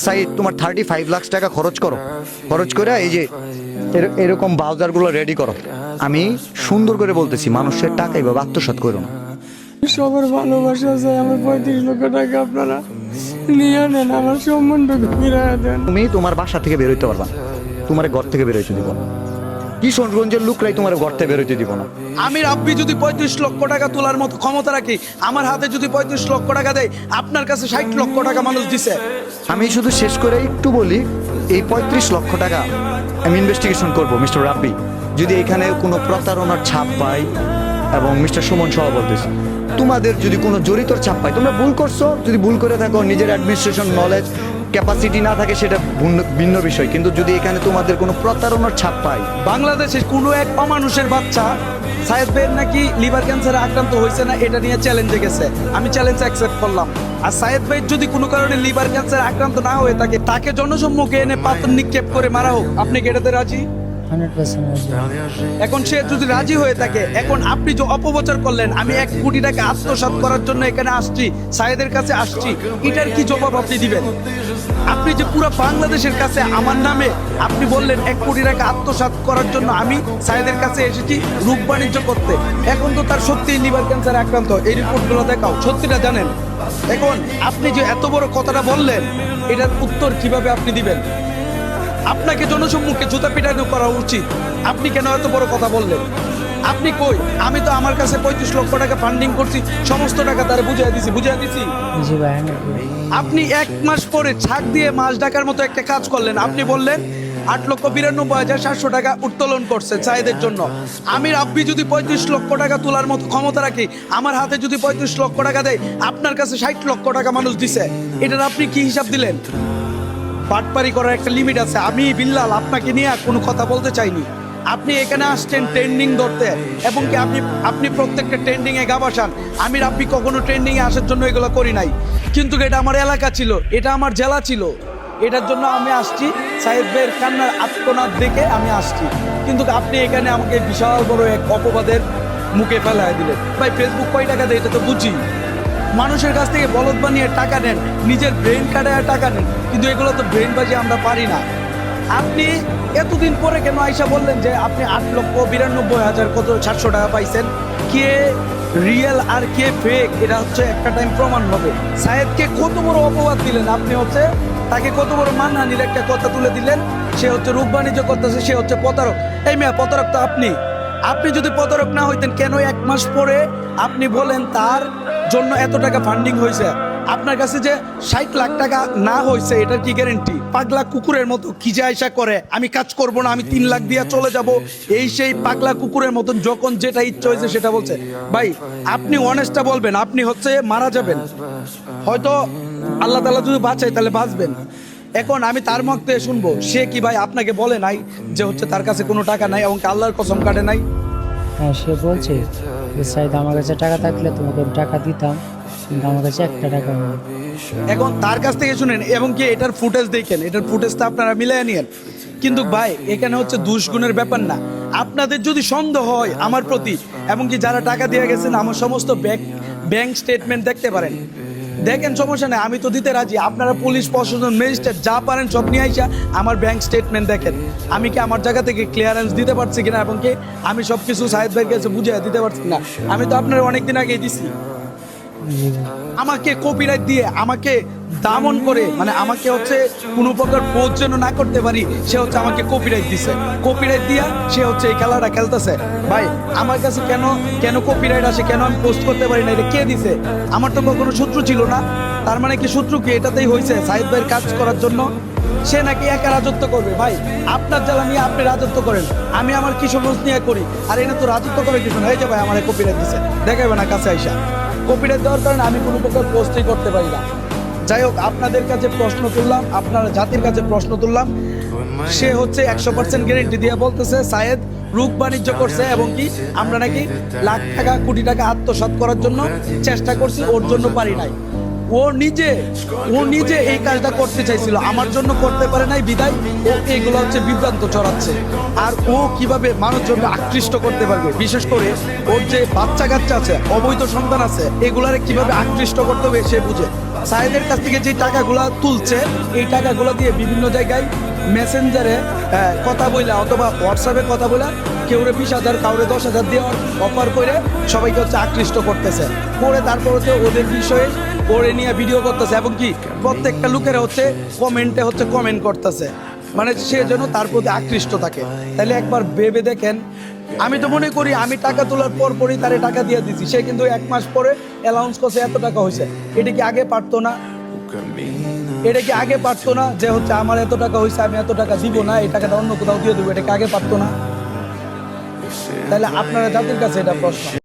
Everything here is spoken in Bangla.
সাইদ তোমার 35 লাখ টাকা খরচ করো, খরচ করে এই যে এরকম বাউজারগুলো রেডি করো। আমি সুন্দর করে বলতেছি, মানুষের টাকা এভাবে আত্মসাৎ করো না। সবার ভালোবাসা চাই, আমার 35 লক্ষ টাকা আপনারা নিয়ে নেন, আমার সম্মানটুকু ফিরিয়ে দেন। তুমি তোমার বাসা থেকে বেরোইতে পারবা না, তোমার ঘর থেকে বেরোইতে দিব না। কিশোরগঞ্জের লোকরাই তোমার ঘর থেকে বেরোইতে দিব না। আমি রাব্বি যদি 35 লক্ষ টাকা তোলার মতো ক্ষমতা রাখি, আমার হাতে যদি 35 লক্ষ টাকা দেয়, আপনার কাছে 60 লক্ষ টাকা মানুষ দিছে। আমি শুধু শেষ করে একটু বলি, এই 35 লক্ষ টাকা আমি ইনভেস্টিগেশন করব মিস্টার রাব্বি। যদি এখানে কোনো প্রতারণার ছাপ পাই, এবং মিস্টার সুমন সহ বলতেছি, তোমাদের যদি কোনো জড়িতর ছাপ পাই, তোমরা ভুল করছো, যদি ভুল করে থাকো, নিজের অ্যাডমিনিস্ট্রেশন নলেজ ক্যাপাসিটি না থাকে সেটা ভিন্ন বিষয়, কিন্তু যদি এখানে তোমাদের কোনো প্রতারণার ছাপ পাই। বাংলাদেশের কোনো এক অমানুষের বাচ্চা সায়েদ ভাইয়ের নাকি লিভার ক্যান্সারে আক্রান্ত হয়েছে না, এটা নিয়ে চ্যালেঞ্জে গেছে। আমি চ্যালেঞ্জ অ্যাকসেপ্ট করলাম। আর সায়েদ ভাই যদি কোনো কারণে লিভার ক্যান্সারে আক্রান্ত না হয়ে থাকে, তাকে জনসম্মুখে এনে পাথর নিক্ষেপ করে মারা হোক, আপনি কি এটাতে রাজি? 100% এখন সে যদি রাজি হয়ে থাকে, এখন আপনি যে অপপ্রচার করলেন আমি 1 কোটি টাকা আত্মসাৎ করার জন্য এখানে আসছি, সায়েদের কাছে আসছি, এটার কি জবাব আপনি দিবেন? আপনি যে পুরো বাংলাদেশের কাছে আমার নামে আপনি বললেন 1 কোটি টাকা আত্মসাৎ করার জন্য আমি সায়েদের কাছে এসেছি রূপ বাণিজ্য করতে। এখন তো তার সত্যি লিভার ক্যান্সারে আক্রান্ত, এই রিপোর্টগুলো দেখাও, সত্যিটা জানেন। এখন আপনি যে এত বড় কথাটা বললেন, এটার উত্তর কিভাবে আপনি দিবেন? আপনাকে জনসম্মুখে জুতা পিটানো করা উচিত। আপনি কেন এত বড় কথা বললেন? আপনি কই? আমি তো আমার কাছে 35 লক্ষ টাকা ফান্ডিং করছি, সমস্ত টাকা তারা বুঝিয়ে দিছি। জি ভাই, আপনি 1 মাস পরে ছাক দিয়ে মাস ডাকার মতো একটা কাজ করলেন। আপনি বললেন 8,92,700 টাকা উত্তোলন করছেন সায়েদের জন্য। আমি রাব্বি যদি 35 লক্ষ টাকা তোলার মতো ক্ষমতা রাখি, আমার হাতে যদি 35 লক্ষ টাকা দেয়, আপনার কাছে 60 লক্ষ টাকা মানুষ দিছে, এটার আপনি কি হিসাব দিলেন? বাটপারি করার একটা লিমিট আছে। আমি বিল্লাল আপনাকে নিয়ে আর কোনো কথা বলতে চাইনি। আপনি এখানে আসছেন ট্রেন্ডিং ধরতে, এবং কি আপনি প্রত্যেকটা ট্রেন্ডিংয়ে গা বসান। আমি রাব্বি কখনো ট্রেন্ডিংয়ে আসার জন্য এগুলো করি নাই, কিন্তু এটা আমার এলাকা ছিল, এটা আমার জেলা ছিল, এটার জন্য আমি আসছি। সাহেব ভাইয়ের কান্নার আত্মনাদ দেখে আমি আসছি, কিন্তু আপনি এখানে আমাকে বিশাল বড় এক অপবাদের মুখে ফেলায় দিলেন। ভাই ফেসবুক কয় টাকা দেয় এটা তো বুঝি। মানুষের কাছ থেকে বলদ বানিয়ে টাকা নেন, নিজের ব্রেন কাটায় টাকা নেন, কিন্তু এগুলো তো ব্রেন বাজি আমরা পারি না। আপনি এতদিন পরে কেন আইসা বললেন যে আপনি 8,92,000 কত 700 টাকা পাইছেন? কে রিয়েল আর কে ফেক এটা হচ্ছে একটা টাইম প্রমাণ হবে। সায়েদকে কত বড় অপবাদ দিলেন আপনি, হচ্ছে তাকে কত বড় মানহানির একটা কথা তুলে দিলেন। সে হচ্ছে রূপ বাণিজ্য করতেছে, সে হচ্ছে প্রতারক। এই মেয়া, প্রতারক তো আপনি যদি প্রতারক না হইতেন, কেন 1 মাস পরে আপনি বলেন তার জন্য এত টাকা ফান্ডিং হয়েছে? আপনার কাছে যে 60 লাখ টাকা না হয়েছে, এটার কি গ্যারেন্টি? পাগলা কুকুরের মতো কি যে আয়সা করে, আমি কাজ করব না, আমি 3 লাখ দিয়ে চলে যাব, এই সেই পাগলা কুকুরের মতন যখন যেটা ইচ্ছা হয়েছে সেটা বলছে। ভাই আপনি অনেস্টটা বলবেন, আপনি হচ্ছে মারা যাবেন, হয়তো আল্লাহ তাআলা যদি বাঁচায় তাহলে বাঁচবেন। এখন আমি তার মুখ থেকে শুনবো, সে কি ভাই আপনাকে বলে নাই যে হচ্ছে তার কাছে কোনো টাকা নাই, এবং আল্লাহর কসম কাটে নাই? হ্যাঁ, সে বলছে যে সাইদ আমার কাছে টাকা থাকলে তোমাকে আমি টাকা দিতাম, কিন্তু আমার কাছে একটা টাকা নেই। এখন তার কাছ থেকে শুনেন, এবং কি এটার ফুটেজ দেখেন, এটার ফুটেজটা আপনারা মিলিয়ে নিয়েন। কিন্তু ভাই এখানে হচ্ছে দুষ্গুণের ব্যাপার না। আপনাদের যদি সন্দেহ হয় আমার প্রতি, এবং কি যারা টাকা দিয়ে গেছেন, আমার সমস্ত ব্যাংক স্টেটমেন্ট দেখতে পারেন, দেখেন, সমস্যা নেই, আমি তো দিতে রাজি। আপনারা পুলিশ প্রশাসন ম্যাজিস্ট্রেট যা পারেন সব নিয়ে আইসা আমার ব্যাংক স্টেটমেন্ট দেখেন, আমি কি আমার জায়গা থেকে ক্লিয়ারেন্স দিতে পারছি কিনা, এবং কি আমি সব কিছু সাহেদ ভাইয়ের কাছে বুঝিয়ে দিতে পারছি না। আমি তো আপনার অনেকদিন আগেই দিছি। আমাকে কপিরাইট দিয়ে, আমাকে দামন করে, মানে আমাকে হচ্ছে কোনো প্রকার পোস্ট যেন না করতে পারি, সে হচ্ছে আমাকে কপিরাইট দিছে। কপিরাইট দিয়া সে হচ্ছে এই খেলাটা খেলতেছে। ভাই আমার কাছে কেন কপিরাইট আসে, কেন আমি পোস্ট করতে পারি না, এটা কে দিছে? আমার তো কখনো শত্রু ছিল না। তার মানে কি শত্রু কি এটাতেই হয়েছে সাহিদ ভাইয়ের কাজ করার জন্য? সে নাকি একা রাজত্ব করবে। ভাই আপনার জ্বালা নিয়ে আপনি রাজত্ব করেন, আমি আমার কিশোরগঞ্জ নিয়ে করি, আর এটা তো রাজত্ব করে কিছু না। এই যে ভাই আমার কপিরাইট দিছে, দেখাবে না কাছে আইসা। কপিরাইট দেওয়ার কারণে আমি কোনো প্রকার পোস্টই করতে পারি না। যাই হোক, আপনাদের কাছে প্রশ্ন তুললাম, আপনারা জাতির কাছে প্রশ্ন তুললাম। সে হচ্ছে 100% গ্যারেন্টি দিয়ে বলতেছে সায়েদ রূপ বাণিজ্য করছে, এবং কি আমরা নাকি লাখ টাকা কোটি টাকা আত্মসাৎ করার জন্য চেষ্টা করছি, ওর জন্য পারি নাই। ও নিজে এই কাজটা করতে চাইছিল, আমার জন্য করতে পারে নাই, বিদায় ও এগুলো হচ্ছে বিভ্রান্ত ছড়াচ্ছে। আর ও কিভাবে মানুষজনকে আকৃষ্ট করতে পারবে, বিশেষ করে ওর যে বাচ্চা কাচ্চা আছে, অবৈধ সন্তান আছে, এগুলারে কিভাবে আকৃষ্ট করতে হবে সে বুঝে। সাইদের কাছ থেকে যে টাকাগুলো তুলছে এই টাকাগুলো দিয়ে বিভিন্ন জায়গায় মেসেঞ্জারে কথা বইলা অথবা হোয়াটসঅ্যাপে কথা বইলা কেউরে 20,000 কাউরে 10,000 দিয়ে অফার করে সবাইকে হচ্ছে আকৃষ্ট করতেছে, করে তারপর হচ্ছে ওদের বিষয়ে ওরে নিয়ে ভিডিও করতেছে এবং কি প্রত্যেকটা লোকের হচ্ছে কমেন্টে হচ্ছে কমেন্ট করতেছে, মানে সে যেন তার প্রতি আকৃষ্ট থাকে। তাহলে একবার ভেবে দেখেন, আমি তো মনে করি আমি টাকা তোলার পরই তারে টাকা দিয়ে দিছি, সে কিন্তু 1 মাস পরে অ্যালাউন্স করছে এত টাকা হয়েছে। এটা কি আগে পারতো না? এটা কি আগে পারতো না যে হচ্ছে আমার এত টাকা হয়েছে আমি এত টাকা দিব না, এই টাকাটা অন্য কোথাও দিয়ে দেবো? এটা কি আগে পারতো না? তাহলে আপনারা জাতির কাছে এটা প্রশ্ন।